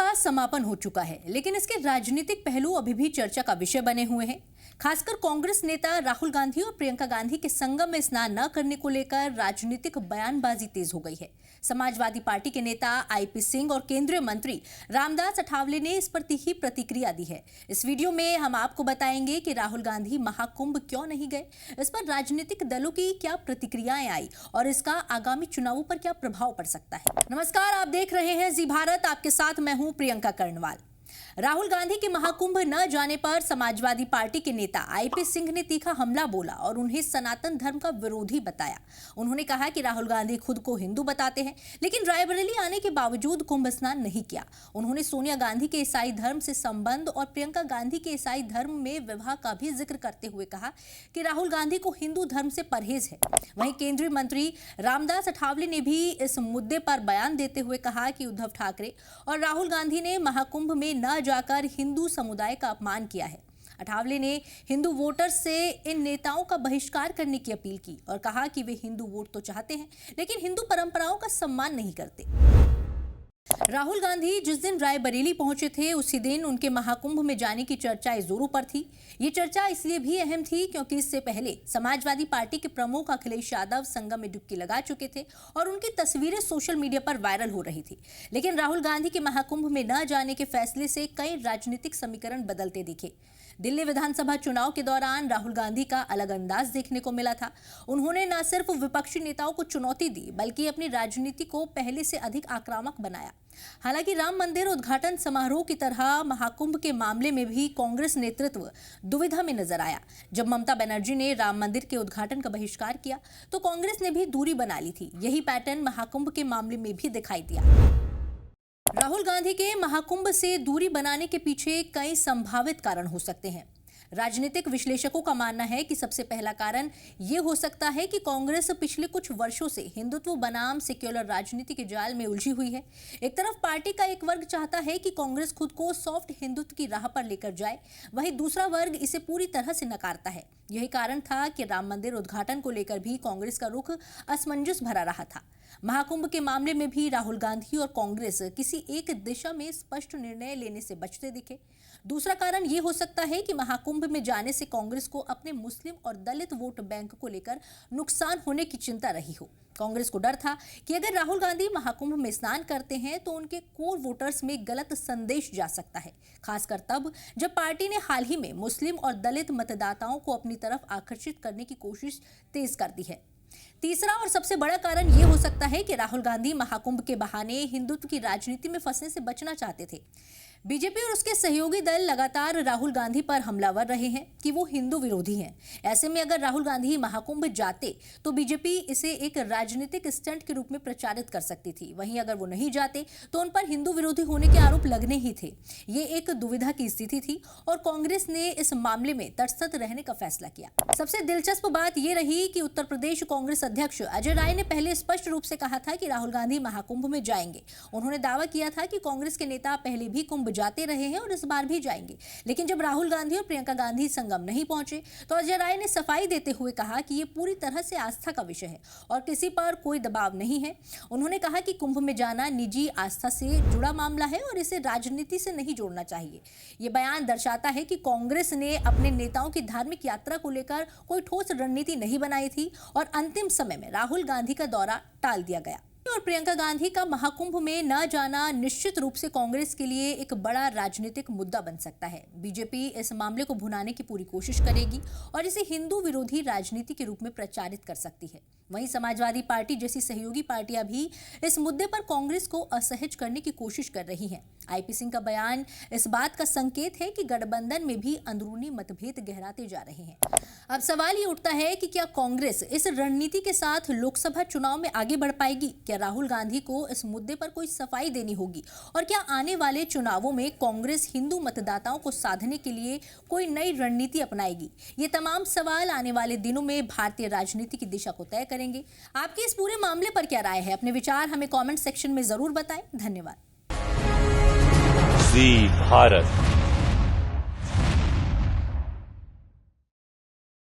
का समापन हो चुका है, लेकिन इसके राजनीतिक पहलू अभी भी चर्चा का विषय बने हुए हैं। खासकर कांग्रेस नेता राहुल गांधी और प्रियंका गांधी के संगम में स्नान न करने को लेकर राजनीतिक बयानबाजी तेज हो गई है। समाजवादी पार्टी के नेता आईपी सिंह और केंद्रीय मंत्री रामदास अठावले ने इस पर तीखी प्रतिक्रिया दी है। इस वीडियो में हम आपको बताएंगे कि राहुल गांधी महाकुंभ क्यों नहीं गए, इस पर राजनीतिक दलों की क्या प्रतिक्रियाएं आई और इसका आगामी चुनावों पर क्या प्रभाव पड़ सकता है। नमस्कार, आप देख रहे हैं जी भारत, आपके साथ मैं हूं प्रियंका कर्णवाल। राहुल गांधी के महाकुंभ न जाने पर समाजवादी पार्टी के नेता आईपी सिंह ने तीखा हमला बोला और उन्हें सनातन धर्म का विरोधी बताया। उन्होंने कहा कि राहुल गांधी खुद को हिंदू बताते हैं, लेकिन रायबरेली आने के बावजूद कुंभ स्नान नहीं किया। उन्होंने सोनिया गांधी के ईसाई धर्म से संबंध और प्रियंका गांधी के ईसाई धर्म में विवाह का भी जिक्र करते हुए कहा कि राहुल गांधी को हिंदू धर्म से परहेज है। वहीं केंद्रीय मंत्री रामदास अठावले ने भी इस मुद्दे पर बयान देते हुए कहा कि उद्धव ठाकरे और राहुल गांधी ने महाकुंभ में न जाकर हिंदू समुदाय का अपमान किया है। अठावले ने हिंदू वोटर्स से इन नेताओं का बहिष्कार करने की अपील की और कहा कि वे हिंदू वोट तो चाहते हैं, लेकिन हिंदू परंपराओं का सम्मान नहीं करते। राहुल गांधी जिस दिन रायबरेली पहुंचे थे, उसी दिन उनके महाकुंभ में जाने की चर्चा जोरों पर थी। ये चर्चा इसलिए भी अहम थी क्योंकि इससे पहले समाजवादी पार्टी के प्रमुख अखिलेश यादव संगम में डुबकी लगा चुके थे और उनकी तस्वीरें सोशल मीडिया पर वायरल हो रही थी। लेकिन राहुल गांधी के महाकुंभ में न जाने के फैसले से कई राजनीतिक समीकरण बदलते दिखे। दिल्ली विधानसभा चुनाव के दौरान राहुल गांधी का अलग अंदाज देखने को मिला था। उन्होंने न सिर्फ विपक्षी नेताओं को चुनौती दी, बल्कि अपनी राजनीति को पहले से अधिक आक्रामक बनाया। हालांकि राम मंदिर उद्घाटन समारोह की तरह महाकुंभ के मामले में भी कांग्रेस नेतृत्व दुविधा में नजर आया। जब ममता बनर्जी ने राम मंदिर के उद्घाटन का बहिष्कार किया, तो कांग्रेस ने भी दूरी बना ली थी। यही पैटर्न महाकुंभ के मामले में भी दिखाई दिया। राहुल गांधी के महाकुंभ से दूरी बनाने के पीछे कई संभावित कारण हो सकते हैं। राजनीतिक विश्लेषकों का मानना है कि सबसे पहला कारण यह हो सकता है कि कांग्रेस पिछले कुछ वर्षों से हिंदुत्व बनाम सेक्युलर राजनीति के जाल में उलझी हुई है। एक तरफ पार्टी का एक वर्ग चाहता है कि कांग्रेस खुद को सॉफ्ट हिंदुत्व की राह पर लेकर जाए, वहीं दूसरा वर्ग इसे पूरी तरह से नकारता है। यही कारण था कि राम मंदिर उद्घाटन को लेकर भी कांग्रेस का रुख असमंजस भरा रहा था। महाकुंभ के मामले में भी राहुल गांधी और कांग्रेस किसी एक दिशा में स्पष्ट निर्णय लेने से बचते दिखे। दूसरा कारण यह हो सकता है कि महाकुंभ में जाने से कांग्रेस को अपने मुस्लिम और दलित वोट बैंक को लेकर नुकसान होने की चिंता रही हो। कांग्रेस को डर था कि अगर राहुल गांधी महाकुंभ में स्नान करते हैं तो उनके कोर वोटर्स में गलत संदेश जा सकता है, खासकर तब जब पार्टी ने हाल ही में मुस्लिम और दलित मतदाताओं को अपनी तरफ आकर्षित करने की कोशिश तेज कर दी है। तीसरा और सबसे बड़ा कारण यह हो सकता है कि राहुल गांधी महाकुंभ के बहाने हिंदुत्व की राजनीति में फंसने से बचना चाहते थे। बीजेपी और उसके सहयोगी दल लगातार राहुल गांधी पर हमलावर रहे हैं कि वो हिंदू विरोधी हैं। ऐसे में अगर राहुल गांधी महाकुंभ जाते तो बीजेपी इसे एक राजनीतिक स्टंट के रूप में प्रचारित कर सकती थी। वहीं अगर वो नहीं जाते तो उन पर हिंदू विरोधी होने के आरोप लगने ही थे। ये एक दुविधा की स्थिति थी और कांग्रेस ने इस मामले में तटस्थ रहने का फैसला किया। सबसे दिलचस्प बात यह रही कि उत्तर प्रदेश कांग्रेस अध्यक्ष अजय राय ने पहले स्पष्ट रूप से कहा था कि राहुल गांधी महाकुंभ में जाएंगे। उन्होंने दावा किया था कि कांग्रेस के नेता पहले भी कुंभ जाते रहे हैं और इस बार भी जाएंगे। लेकिन जब राहुल गांधी और प्रियंका गांधी संगम नहीं पहुंचे तो अजय राय ने सफाई देते हुए कहा कि ये पूरी तरह से आस्था का विषय है और किसी पर कोई दबाव नहीं है। उन्होंने कहा कि कुंभ में जाना निजी आस्था से जुड़ा मामला है और इसे राजनीति से नहीं जोड़ना चाहिए। ये बयान दर्शाता है कि कांग्रेस ने अपने नेताओं की धार्मिक यात्रा को लेकर कोई ठोस रणनीति नहीं बनाई थी और अंतिम समय में राहुल गांधी का दौरा टाल दिया गया। और प्रियंका गांधी का महाकुंभ में न जाना निश्चित रूप से कांग्रेस के लिए एक बड़ा राजनीतिक मुद्दा बन सकता है। बीजेपी इस मामले को भुनाने की पूरी कोशिश करेगी और इसे हिंदू विरोधी राजनीति के रूप में प्रचारित कर सकती है। वहीं समाजवादी पार्टी जैसी सहयोगी पार्टियां भी इस मुद्दे पर कांग्रेस को असहज करने की कोशिश कर रही हैं। आईपी सिंह का बयान इस बात का संकेत है कि गठबंधन में भी अंदरूनी मतभेद गहराते जा रहे हैं। अब सवाल ये उठता है कि क्या कांग्रेस इस रणनीति के साथ लोकसभा चुनाव में आगे बढ़ पाएगी? क्या राहुल गांधी को इस मुद्दे पर कोई सफाई देनी होगी? और क्या आने वाले चुनावों में कांग्रेस हिंदू मतदाताओं को साधने के लिए कोई नई रणनीति अपनाएगी? ये तमाम सवाल आने वाले दिनों में भारतीय राजनीति की दिशा को तय करेंगे। आपकी इस पूरे मामले पर क्या राय है? अपने विचार हमें कमेंट सेक्शन में जरूर बताएं। धन्यवाद। जी भारत।